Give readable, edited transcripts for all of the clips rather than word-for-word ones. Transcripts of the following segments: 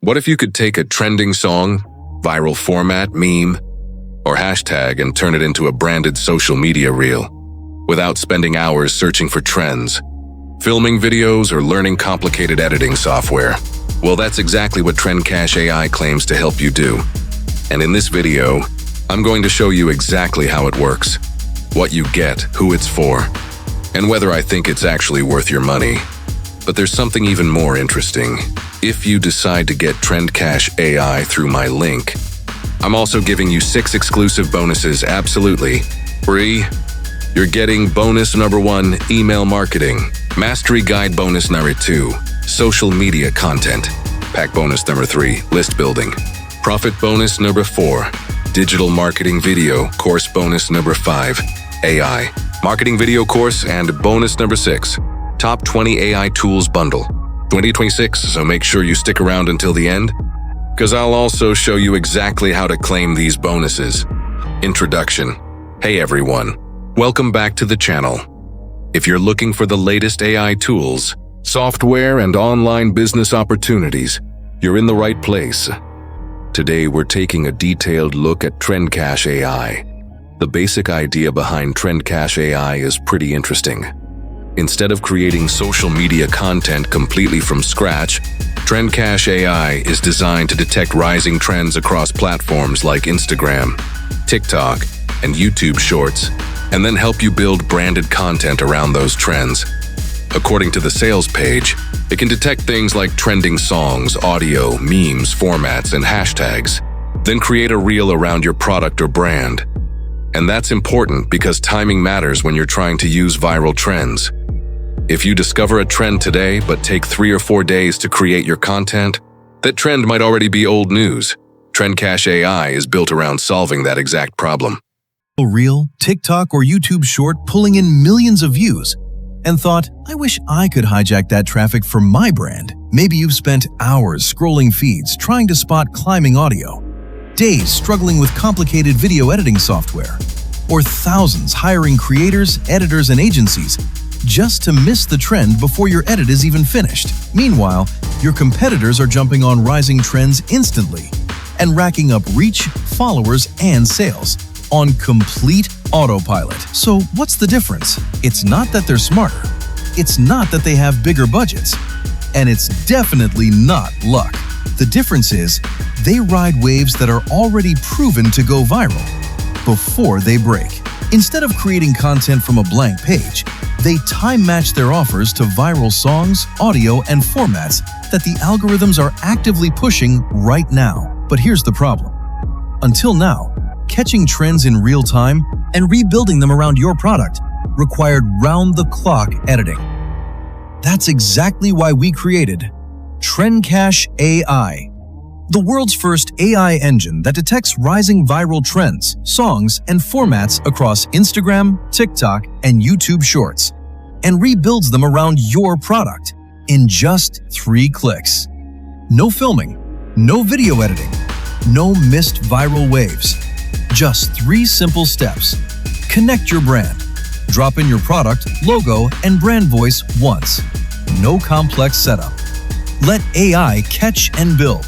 What if you could take a trending song, viral format, meme, or hashtag and turn it into a branded social media reel without spending hours searching for trends, filming videos, or learning complicated editing software? Well, that's exactly what TrendCash AI claims to help you do. And in this video, I'm going to show you exactly how it works, what you get, who it's for, and whether I think it's actually worth your money. But there's something even more interesting. If you decide to get TrendCash AI through my link, I'm also giving you 6 exclusive bonuses absolutely free. You're getting bonus number 1, email marketing, mastery guide bonus number 2, social media content, pack bonus number 3, list building, profit bonus number 4, digital marketing video course bonus number 5, AI marketing video course, and bonus number 6, top 20 AI tools bundle 2026. So make sure you stick around until the end, because I'll also show you exactly how to claim these bonuses. Introduction. Hey everyone, welcome back to the channel. If you're looking for the latest AI tools, software, and online business opportunities, you're in the right place. Today we're taking a detailed look at TrendCash AI. The basic idea behind TrendCash AI is pretty interesting. Instead of creating social media content completely from scratch, TrendCash AI is designed to detect rising trends across platforms like Instagram, TikTok, and YouTube Shorts, and then help you build branded content around those trends. According to the sales page, it can detect things like trending songs, audio, memes, formats, and hashtags, then create a reel around your product or brand. And that's important because timing matters when you're trying to use viral trends. If you discover a trend today but take 3 or 4 days to create your content, that trend might already be old news. TrendCash AI is built around solving that exact problem. Reel, TikTok, or YouTube Short pulling in millions of views, and thought, I wish I could hijack that traffic for my brand. Maybe you've spent hours scrolling feeds trying to spot climbing audio, days struggling with complicated video editing software, or thousands hiring creators, editors, and agencies just to miss the trend before your edit is even finished. Meanwhile, your competitors are jumping on rising trends instantly and racking up reach, followers, and sales on complete autopilot. So what's the difference? It's not that they're smarter. It's not that they have bigger budgets. And it's definitely not luck. The difference is they ride waves that are already proven to go viral before they break. Instead of creating content from a blank page, they time-match their offers to viral songs, audio, and formats that the algorithms are actively pushing right now. But here's the problem. Until now, catching trends in real time and rebuilding them around your product required round-the-clock editing. That's exactly why we created TrendCash AI, the world's first AI engine that detects rising viral trends, songs, and formats across Instagram, TikTok, and YouTube Shorts, and rebuilds them around your product in just 3 clicks. No filming, no video editing, no missed viral waves. Just 3 simple steps. Connect your brand. Drop in your product, logo, and brand voice once. No complex setup. Let AI catch and build.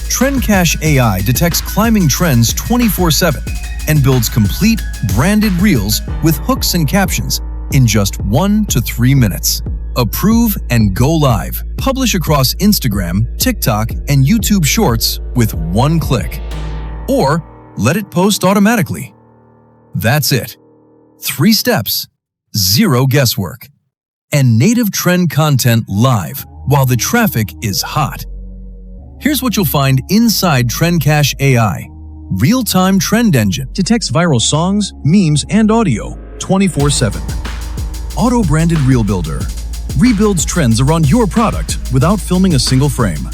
TrendCash AI detects climbing trends 24/7 and builds complete branded reels with hooks and captions in just 1 to 3 minutes. Approve and go live. Publish across Instagram, TikTok, and YouTube Shorts with 1 click. Or let it post automatically. That's it. 3 steps, 0 guesswork, and native trend content live while the traffic is hot. Here's what you'll find inside TrendCash AI. Real-time trend engine detects viral songs, memes, and audio 24/7. Auto-branded reel builder rebuilds trends around your product without filming a single frame.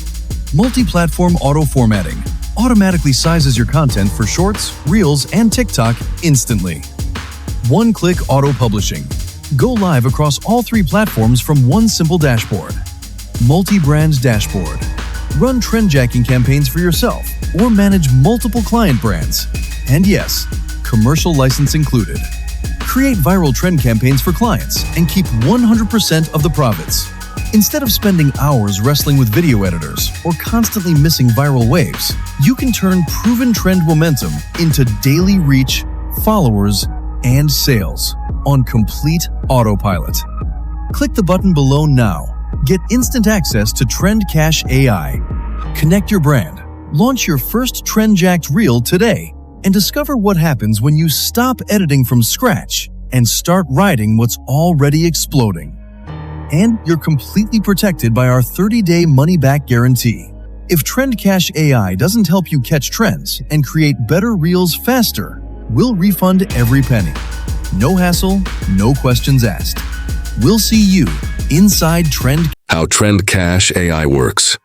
Multi-platform auto formatting automatically sizes your content for Shorts, Reels, and TikTok instantly. 1-click auto publishing. Go live across all 3 platforms from 1 simple dashboard. Multi-brand dashboard. Run trend-jacking campaigns for yourself or manage multiple client brands. And yes, commercial license included. Create viral trend campaigns for clients and keep 100% of the profits. Instead of spending hours wrestling with video editors or constantly missing viral waves, you can turn proven trend momentum into daily reach, followers, and sales on complete autopilot. Click the button below now. Get instant access to TrendCash AI. Connect your brand, launch your first trend-jacked reel today, and discover what happens when you stop editing from scratch and start riding what's already exploding. And you're completely protected by our 30-day money-back guarantee. If TrendCash AI doesn't help you catch trends and create better reels faster, we'll refund every penny. No hassle, no questions asked. We'll see you inside Trend. How TrendCash AI works.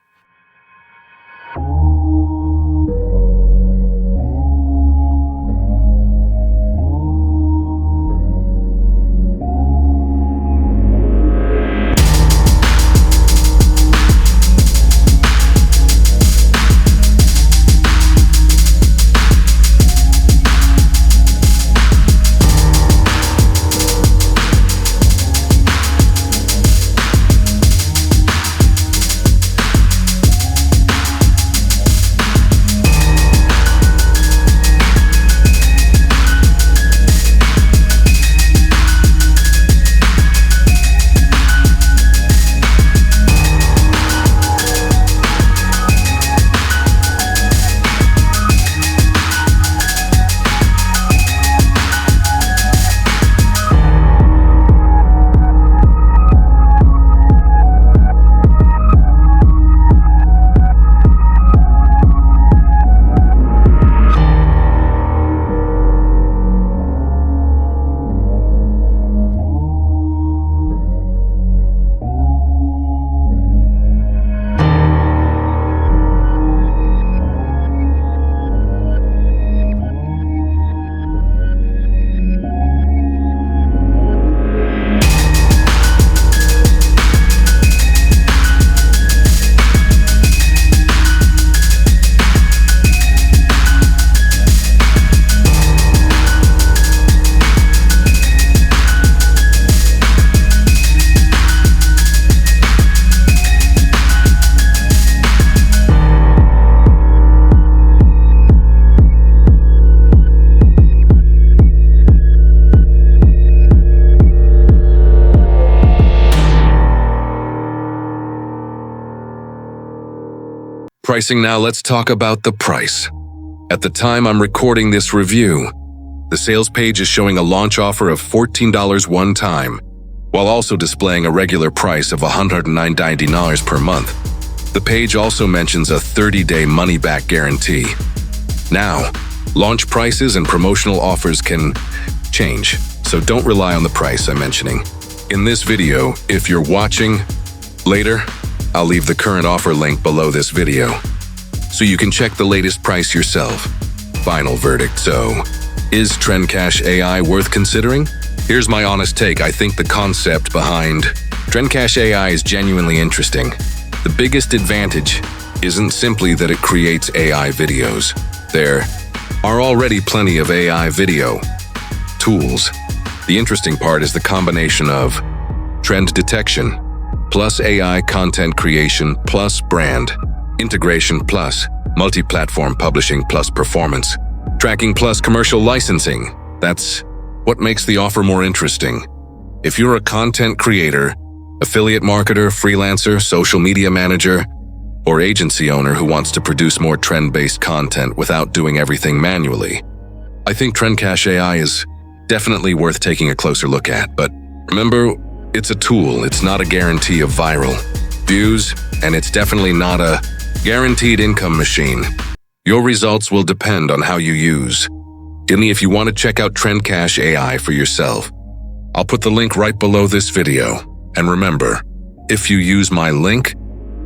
Pricing now, let's talk about the price. At the time I'm recording this review, the sales page is showing a launch offer of $14 one time, while also displaying a regular price of $109.90 per month. The page also mentions a 30-day money-back guarantee. Now, launch prices and promotional offers can change, so don't rely on the price I'm mentioning. In this video, if you're watching later, I'll leave the current offer link below this video, so you can check the latest price yourself. Final verdict, so, is TrendCash AI worth considering? Here's my honest take. I think the concept behind TrendCash AI is genuinely interesting. The biggest advantage isn't simply that it creates AI videos. There are already plenty of AI video tools. The interesting part is the combination of trend detection, plus AI content creation, plus brand integration, plus multi-platform publishing, plus performance tracking, plus commercial licensing. That's what makes the offer more interesting. If you're a content creator, affiliate marketer, freelancer, social media manager, or agency owner who wants to produce more trend-based content without doing everything manually, I think TrendCash AI is definitely worth taking a closer look at. But remember, it's a tool, it's not a guarantee of viral views, and it's definitely not a guaranteed income machine. Your results will depend on how you use. If you want to check out TrendCash AI for yourself, I'll put the link right below this video. And remember, if you use my link,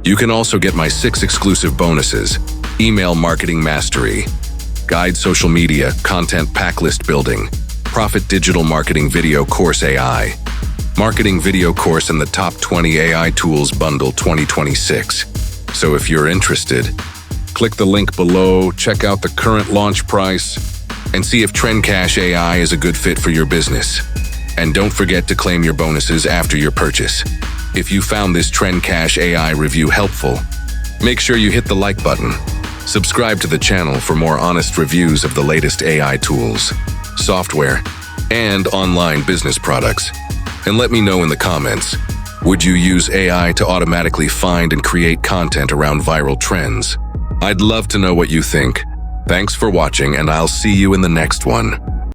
you can also get my 6 exclusive bonuses: email marketing mastery, guide social media, content pack list building, profit digital marketing video course AI, marketing video course, and the top 20 AI tools bundle 2026. So if you're interested, click the link below, check out the current launch price, and see if TrendCash AI is a good fit for your business. And don't forget to claim your bonuses after your purchase. If you found this TrendCash AI review helpful, make sure you hit the like button. Subscribe to the channel for more honest reviews of the latest AI tools, software, and online business products. And let me know in the comments, would you use AI to automatically find and create content around viral trends? I'd love to know what you think. Thanks for watching, and I'll see you in the next one.